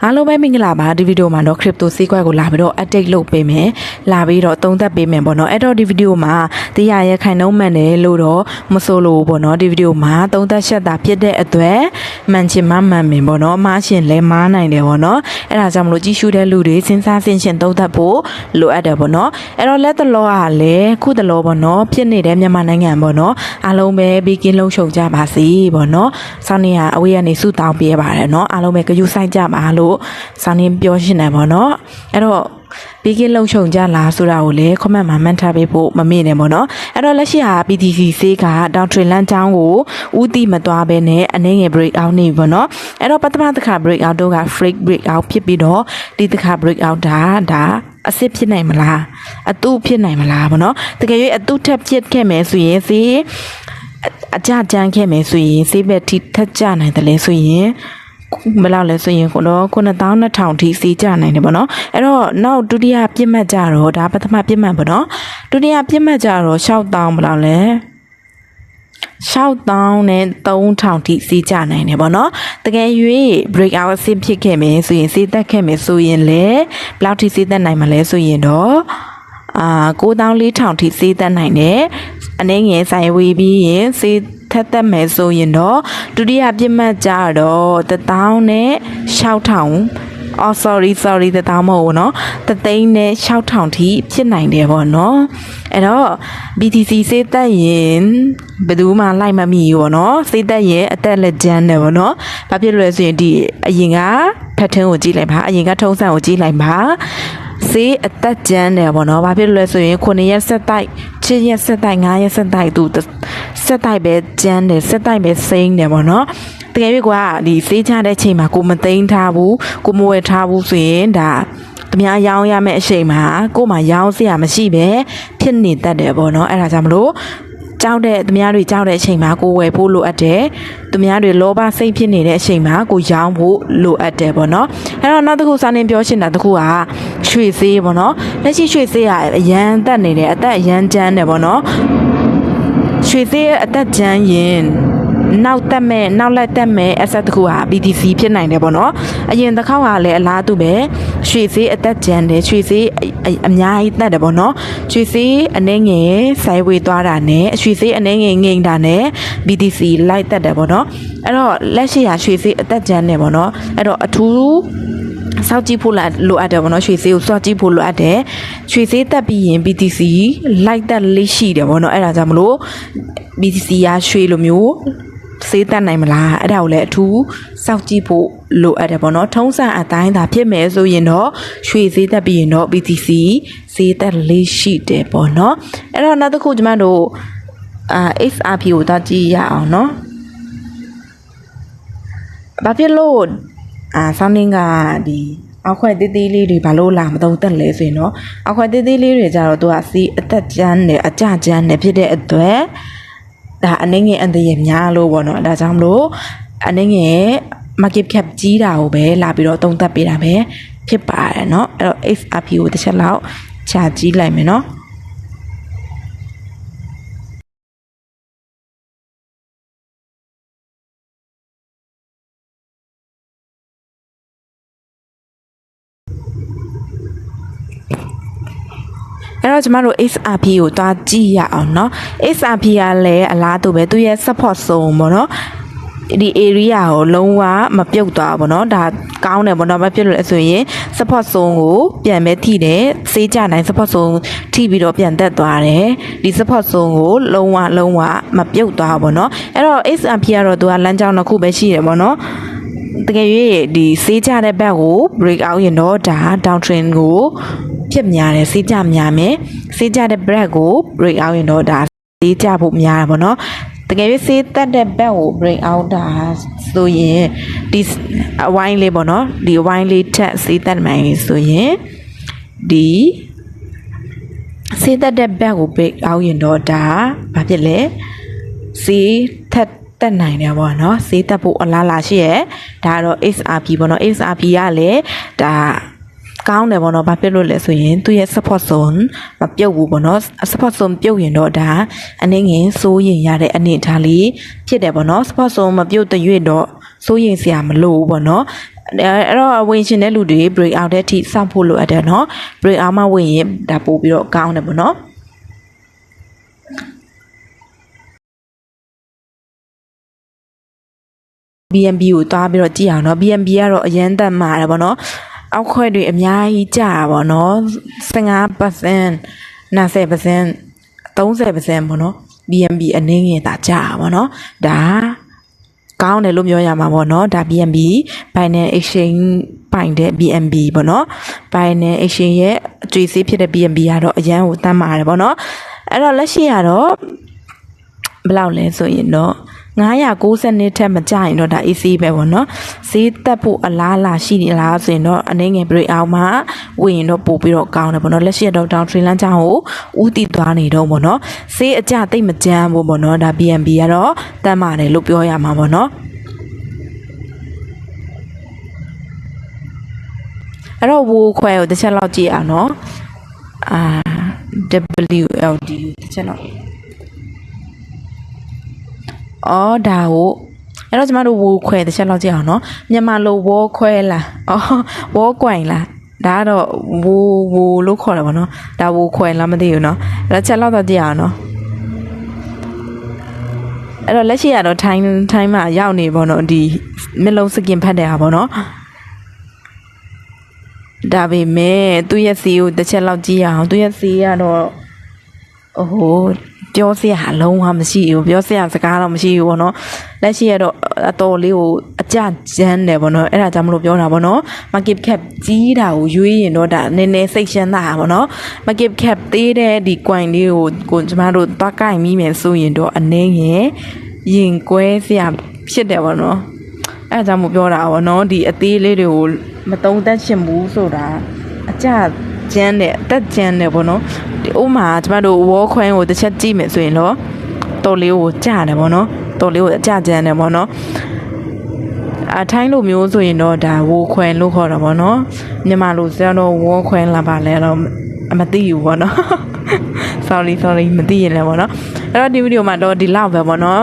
အားလုံးပဲမင်္ဂလာပါဒီဗီဒီယိုမှာတော့ crypto ဈေးကွက်ကိုလာပြီးတော့ update လုပ်ပေးမယ်လာပြီးတော့သုံးသပ်ပေးမယ်ပေါ့နော်အဲ့တော့ဒီဗီဒီယိုမှာတရားရခိုင်နှုန်းမှန်တယ်လို့တော့မဆိုလို့ပေါ့နော်ဒီဗီဒီယိုမှာသုံးသပ်ချက်တာဖြစ်တဲ့အတွက်မှန်ချင်မှမှန်မယ်ပေါ့နော်မှားရှင်လဲမှားနိုင်တယ်ပေါ့နော်အဲ့ဒါကြောင့်မလို့ကြည့်ရှုတဲ့လူတွေစဉ်းစားဆင်ခြင်သုံးသပ်ဖို့လိုအပ်တယ်ပေါ့နော်အဲ့တော့လက်တလောကလည်းခုတလောပေါ့နော်ဖြစ်နေတဲ့မြန်မာနိုင်ငံပေါ့နော်အားလုံးပဲဘေးကင်းလုံခြုံကြပါစေပေါ့နော်ဆောင်းနေရအဝေးကနေဆုတောင်းပေးပါတယ်နော်အားလုံးပဲကြိုးဆိုင်ကြပါလို့ဆောင်းနေပြောရှင်တယ်ပေါ့နော်အဲ့တော့ဘေးကင်းလုံခြုံကြလားဆိုတာကိုလည်း comment မှာမှတ်ထားပေးဖို့မမေ့နဲ့ပေါ့နော်အဲ့တော့လက်ရှိဟာ BTC ဈေးက down trend လမ်းကြောင်းကိုဥတီမသွားဘဲနဲ့အနည်းငယ် break out နေပြီပေါ့နော်အဲ့တော့ပထမတစ်ခါ break out တို့က freak break out ဖြစ်ပြီးတော့ဒီတစ်ခါ break out ဒါအစ်စ်ဖြစ်နိုင်မလားအတုဖြစ်နိုင်မလားပေါ့နော်တကယ်၍အတုထက်ဖြစ်ခဲ့မယ်ဆိုရင်ဈေးအကြကြမ်းခဲ့မယ်ဆိုရင်ဈေးဘက်ထိထက်ကြနိုင်တယ်လေဆိုရင်ဘယ်လောက်လဲဆိုရင်တော့9200ထိစီးကြနိုင်တယ်ပေါ့နော်အဲ့တော့နောက်ဒုတိယပြစ်မှတ်ကြတော့ဒါပထမပြစ်မှတ်ပေါ့နော်ဒုတိယပြစ်မှတ်ကြတော့6000ဘယ်လောက်လဲ6000နဲ့3000ထိစီးကြနိုင်တယ်ပေါ့နော်တကယ်၍ break out ဆင်းဖြစ်ခဲ့မယ်ဆိုရင်စီးသက်ခဲ့မယ်ဆိုရင်လေဘယ်လောက်ထိစီးသက်နိုင်မလဲဆိုရင်တော့9400ထိစီးသက်နိုင်တယ်အနေငယ်ဆိုင်ဝေးပြီးရင်စီးထက်သက်မယ်ဆိုရင်တော့ဒုတိယပြစ်မှတ်ကြတော့1000နဲ့6000sorry 1000မဟုတ်ဘူးเนาะ3သိန်းနဲ့6000ထိဖြစ်နိုင်တယ်ပေါ့เนาะအဲ့တော့ BTC စေးသက်ရင်ဘယ်သူမှလိုက်မမိဘူးပေါ့เนาะစေးသက်ရင်အသက်လက်ကျန်းတယ်ပေါ့เนาะဘာဖြစ်လို့လဲဆိုရင်ဒီအရင်ကဖက်ထင်းကိုကြည့်လိုက်ပါအရင်ကထုံးစံကိုကြည့်လိုက်ပါစေးအသက်ကျန်းတယ်ပေါ့เนาะဘာဖြစ်လို့လဲဆိုရင်9ရက်ဆက်တိုက်7ရက်ဆက်တိုက်9ရက်ဆက်တိုက်သူဆက်တိုက်ပဲကျန်းတယ်ဆက်တိုက်ပဲစိမ့်တယ်ပေါ့เนาะတကယ်၍ကွာဒီစေးချတဲ့ချိန်မှာကိုမသိမ်းထားဘူးကိုမဝယ်ထားဘူးဆိုရင်ဒါတများရောင်းရမယ့်အချိန်မှာကိုမှရောင်းစရာမရှိပဲဖြစ်နေတတ်တယ်ပေါ့เนาะအဲ့ဒါကြောင့်မလို့ကြောက်တဲ့သူများတွေကြောက်တဲ့အချိန်မှာကိုဝယ်ဖို့လိုအပ်တယ်သူများတွေလောဘစိတ်ဖြစ်နေတဲ့အချိန်မှာကိုရောင်းဖို့လိုအပ်တယ်ပေါ့နော်အဲ့တော့နောက်တစ်ခုစာနေပြောရှင်းတာတစ်ခုကရွှေဈေးပေါ့နော်လက်ရှိရွှေဈေးကအရန်တက်နေတယ်အသက်အရန်ကျန်းတယ်ပေါ့နော်ရွှေဈေးအသက်ကျန်းရင်နောက်တက်မဲ့နောက်လက်တက်မဲ့ asset တစ်ခုဟာ BTC ဖြစ်နိုင်တယ်ပေါ့နော်အရင်တစ်ခေါက်ကလည်းအလားတူပဲရွှေဈေးအသက်ကျန်တယ်ရွှေဈေးအများကြီးတက်တယ်ပေါ့နော်ရွှေဈေးအနှဲငယ်စိုင်းဝေသွားတာနဲ့ရွှေဈေးအနှဲငယ်ငိမ့်တာနဲ့ BTC လိုက်တက်တယ်ပေါ့နော်အဲ့တော့လက်ရှိဟာရွှေဈေးအသက်ကျန်တယ်ပေါ့နော်အဲ့တော့အထူးစောက်ကြည့်ဖို့လိုအပ်တယ်ပေါ့နော်ရွှေဈေးကိုစောက်ကြည့်ဖို့လိုအပ်တယ်ရွှေဈေးတက်ပြီးရင် BTC လိုက်တက်လေးရှိတယ်ပေါ့နော်အဲ့ဒါကြောင့်မလို့ BTC ရရွှေလိုမျိုးစေးတက်နိုင်မလားအဲ့ဒါကိုလည်းအထူးစောင့်ကြည့်ဖို့လိုအပ်တယ်ပေါ့နော်ထုံးစံအတိုင်းသာဖြစ်မယ်ဆိုရင်တော့ရွှေဈေးတက်ပြီးရင်တော့ BTC ဈေးတက်လေးရှိတယ်ပေါ့နော်အဲ့တော့နောက်တစ်ခုကျမတို့XRP ကိုတော့ကြည့်ရအောင်နော်ဘာဖြစ်လို့ဆောင်းနေကဒီအောက်ခွဲသေးသေးလေးတွေဘာလို့လာမသုံးသက်လဲဆိုရင်တော့အောက်ခွဲသေးသေးလေးတွေကြတော့သူကစီးအသက်ကျန်းတယ်အကြကျန်းတယ်ဖြစ်တဲ့အတွက်ဒါအနေငယ်အန်တရများလို့ပေါ့နော်ဒါကြောင့်မလို့အနေငယ် market cap ကြီးတာကိုပဲလာပြီးတော့သုံးသပ်ပေးတာပဲဖြစ်ပါတယ်เนาะအဲ့တော့ XRP ကိုတစ်ချက်လောက်ချကြည့်လိုက်မယ်เนาะအဲ့တော့ကျမတို့ XRP ကိုတွားကြည့်ရအောင်เนาะ XRP ကလည်းအလားတူပဲသူရဲ့ support zone ပေါ့เนาะဒီ area ကိုလုံးဝမပြုတ်သွားဘူးเนาะဒါကောင်းတယ်ပေါ့เนาะဘာဖြစ်လို့လဲဆိုရင် support zone ကိုပြန်မဲ့ထိတယ်စေးကြနိုင် support zone ထိပြီးတော့ပြန်တက်သွားတယ်ဒီ support zone ကိုလုံးဝမပြုတ်သွားဘူးเนาะအဲ့တော့ XRP ကတော့သူကလမ်းကြောင်းတစ်ခုပဲရှိတယ်ပေါ့เนาะတကယ်၍ဒီစေးကြတဲ့ဘက်ကို break out ရင်တော့ဒါ down trend ကိုဖြစ်များတယ်စေးကြများမယ်စေးကြတဲ့ break ကို break out ရင်တော့ဒါစေးကြဖို့များတယ်ပေါ့เนาะတကယ်၍စေးတက်တဲ့ဘက်ကို break out တာဆိုရင်ဒီအဝိုင်းလေးပေါ့เนาะဒီအဝိုင်းလေးထက်စေးတက်မှန်ဆိုရင်ဒီစေးတက်တဲ့ဘက်ကို break out ရင်တော့ဒါဘာဖြစ်လဲစေးထက်တက်နိုင်တယ်ပေါ့เนาะစေးတက်ဖို့အလားလာရှိရဲ့ဒါကတော့ XRP ပေါ့เนาะ XRP ကလည်းဒါကောင်းတယ်ပေါ့နော်ဘာဖြစ်လို့လဲဆိုရင်သူရဲ့ support zone မပြုတ်ဘူးပေါ့နော် support zone ပြုတ်ရင်တော့ဒါအနေငယ်စိုးရင်ရတဲ့အနေအထားလေးဖြစ်တယ်ပေါ့နော် support zone မပြုတ်တဲ့ရွေ့တော့စိုးရင်စရာမလိုဘူးပေါ့နော် အဲ့တော့ဝင်ရှင်တဲ့လူတွေ break out တဲ့အထိစောင့်ဖို့လိုအပ်တယ်เนาะ break out မှဝင်ရင်ဒါပို့ပြီးတော့ကောင်းတယ်ပေါ့เนาะBNB ကိုတွားပြီးတော့ကြည့်အောင်เนาะ BNB ကတော့အရန်တက်မှာတယ်ပေါ့เนาะအောက်ခွဲတွေအများကြီးကျတာပေါ့เนาะ 15% 90% 30% ပေါ့เนาะ BNB အနေငယ်တာကျတာပေါ့เนาะဒါကောင်းတယ်လို့ပြောရမှာပေါ့เนาะဒါ BNB Binance Exchange ပိုင်တဲ့ BNB ပေါ့เนาะ Binance Exchange ရဲ့အကျွေးစေးဖြစ်တဲ့ BNB ကတော့အရန်ကိုတတ်မှာတယ်ပေါ့เนาะအဲ့တော့လက်ရှိကတော့ဘယ်လောက်လဲဆိုရင်တော့990ထက်မကြရင်တော့ဒါ AC ပဲပေါ့နော်ဈေးတက်ဖို့အလားအလာရှိနေလားဆိုရင်တော့အနေငယ် break out မှာဝင်ရင်တော့ပို့ပြီးတော့ကောင်းတယ်ပေါ့နော်လက်ရှိတော့ down trend လမ်းကြောင်းကိုဦးတည်သွားနေတော့ပေါ့နော်ဈေးအကျတိတ်မကြမ်းဘူးပေါ့နော်ဒါ BNB ကတော့တက်မာတယ်လို့ပြောရမှာပေါ့နော်အဲ့တော့ဝိုးခွဲကိုတစ်ချက်လောက်ကြည့်အောင်နော်WLD တစ်ချက်လောက်အော်ဒါကိုအဲ့တော့ကျမတို့ဝိုးခွဲတစ်ချက်လောက်ကြည့်အောင်နော်မြန်မာလိုဝေါ်ခွဲလားဝေါ်ကွိုင်လားဒါကတော့ဝိုးလို့ခေါ်တယ်ပေါ့နော်ဒါဝိုးခွဲလားမသိဘူးနော်အဲ့တော့ချက်လောက်တော့ကြည့်အောင်နော်အဲ့တော့လက်ရှိကတော့ထိုင်းမှာရောက်နေပေါ့နော်ဒီမျက်လုံးစကင်ဖတ်တဲ့ဟာပေါ့နော်ဒါပေမဲ့သူ့ရဲ့စီကိုတစ်ချက်လောက်ကြည့်ရအောင်သူ့ရဲ့စီကတော့ပြောစရာအလုံးဝမရှိဘူးပြောစရာစကားတော့မရှိဘူးပေါ့နော်လက်ရှိရတော့အတော်လေးကိုအကြကျန်းတယ်ပေါ့နော်အဲ့ဒါကြောင့်မလို့ပြောတာပေါ့နော် market cap ကြီးတာကိုရွေးရင်တော့ဒါနည်းနည်းစိတ်ရှမ်းတာပေါ့နော် market cap သေးတဲ့ဒီ coin လေးကိုကျမတို့တွားကိုင်မိမယ်ဆိုရင်တော့အနည်းငယ်ရင်ကွဲစရာဖြစ်တယ်ပေါ့နော်အဲ့ဒါကြောင့်မပြောတာပေါ့နော်ဒီအသေးလေးတွေကိုမတုံးသက်ချင်ဘူးဆိုတာအကြကျန်းတယ်အသက်ကျန်းတယ်ပေါ့နော်ဒီဥမာကျမတို့ဝေါ်ခွင်းကိုတစ်ချက်ကြည့်မယ်ဆိုရင်တော့တော်လေးကိုကြားတယ်ပေါ့နော်တော်လေးကိုအကြကျန်းတယ်ပေါ့နော်ထိုင်းလိုမျိုးဆိုရင်တော့ဒါဝိုးခွင်းလို့ခေါ်တာပေါ့နော်မြန်မာလိုဆိုတော့ဝေါ်ခွင်းလာပါလဲတော့မသိဘူးပေါ့နော် sorry မသိရင်လည်းပေါ့နော်အဲ့တော့ဒီဗီဒီယိုမှာတော့ဒီလောက်ပဲပေါ့နော်